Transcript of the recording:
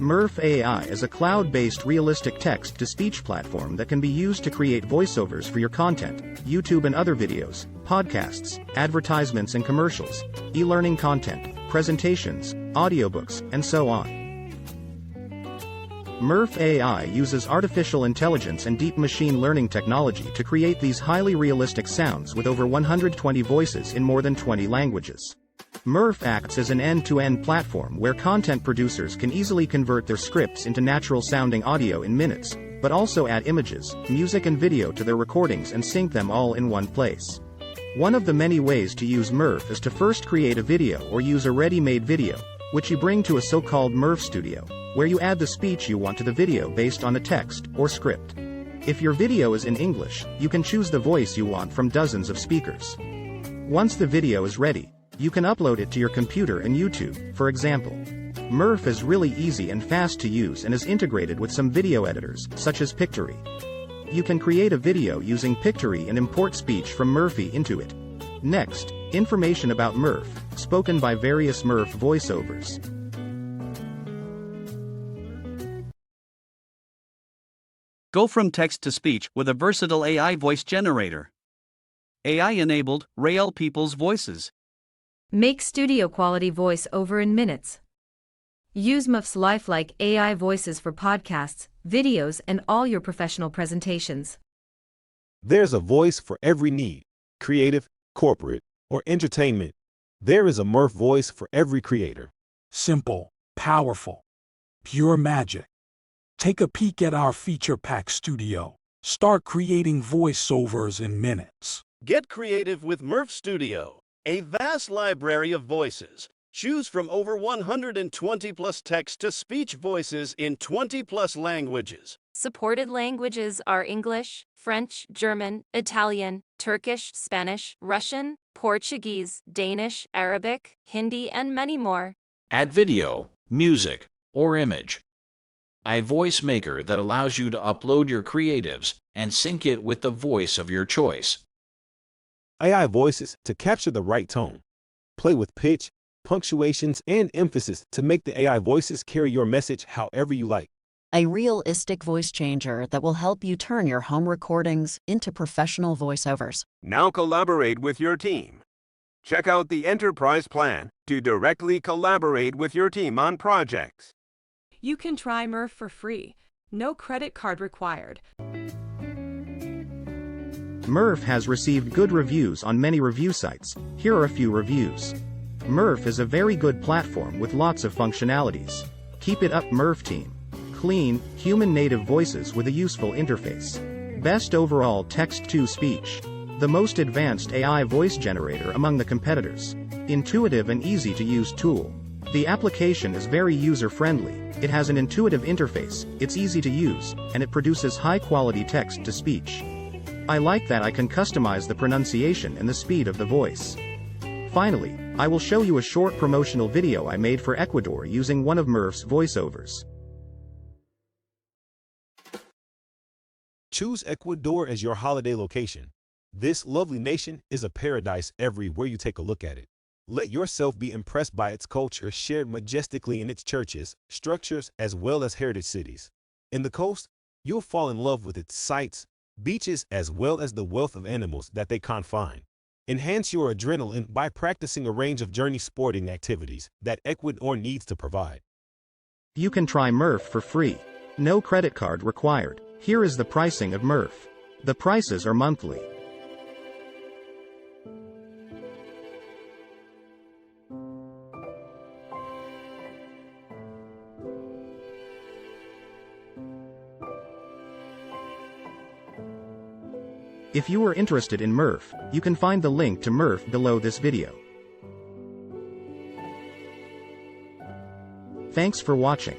Murf AI is a cloud-based realistic text-to-speech platform that can be used to create voiceovers for your content, YouTube and other videos, podcasts, advertisements and commercials, e-learning content, presentations, audiobooks, and so on. Murf AI uses artificial intelligence and deep machine learning technology to create these highly realistic sounds with over 120 voices in more than 20 languages. Murf acts as an end-to-end platform where content producers can easily convert their scripts into natural-sounding audio in minutes, but also add images, music and video to their recordings and sync them all in one place. One of the many ways to use Murf is to first create a video or use a ready-made video, which you bring to a so-called Murf studio, where you add the speech you want to the video based on a text or script. If your video is in English, you can choose the voice you want from dozens of speakers. Once the video is ready, you can upload it to your computer and YouTube, for example. Murf is really easy and fast to use and is integrated with some video editors, such as Pictory. You can create a video using Pictory and import speech from Murf into it. Next, information about Murf, spoken by various Murf voiceovers. Go from text to speech with a versatile AI voice generator. AI-enabled, real people's voices. Make studio-quality voice-over in minutes. Use Murf's lifelike AI voices for podcasts, videos and all your professional presentations. There's a voice for every need, creative, corporate, or entertainment. There is a Murf voice for every creator. Simple, powerful, pure magic. Take a peek at our feature pack studio. Start creating voiceovers in minutes. Get creative with Murf Studio, a vast library of voices. Choose from over 120 plus text-to-speech voices in 20 plus languages. Supported languages are English, French, German, Italian, Turkish, Spanish, Russian, Portuguese, Danish, Arabic, Hindi, and many more. Add video, music, or image. A voice maker that allows you to upload your creatives and sync it with the voice of your choice. AI voices to capture the right tone. Play with pitch, punctuations, and emphasis to make the AI voices carry your message however you like. A realistic voice changer that will help you turn your home recordings into professional voiceovers. Now collaborate with your team. Check out the Enterprise Plan to directly collaborate with your team on projects. You can try Murf for free. No credit card required. Murf has received good reviews on many review sites. Here are a few reviews. Murf is a very good platform with lots of functionalities. Keep it up, Murf team. Clean, human-native voices with a useful interface. Best overall text-to-speech. The most advanced AI voice generator among the competitors. Intuitive and easy-to-use tool. The application is very user-friendly. It has an intuitive interface, it's easy to use, and it produces high-quality text-to-speech. I like that I can customize the pronunciation and the speed of the voice. Finally, I will show you a short promotional video I made for Ecuador using one of Murf's voiceovers. Choose Ecuador as your holiday location. This lovely nation is a paradise everywhere you take a look at it. Let yourself be impressed by its culture shared majestically in its churches, structures, as well as heritage cities. In the coast, you'll fall in love with its sights, beaches, as well as the wealth of animals that they confine. Enhance your adrenaline by practicing a range of journey sporting activities that Ecuador needs to provide. You can try Murf for free. No credit card required. Here is the pricing of Murf. The prices are monthly. If you are interested in Murf, you can find the link to Murf below this video. Thanks for watching.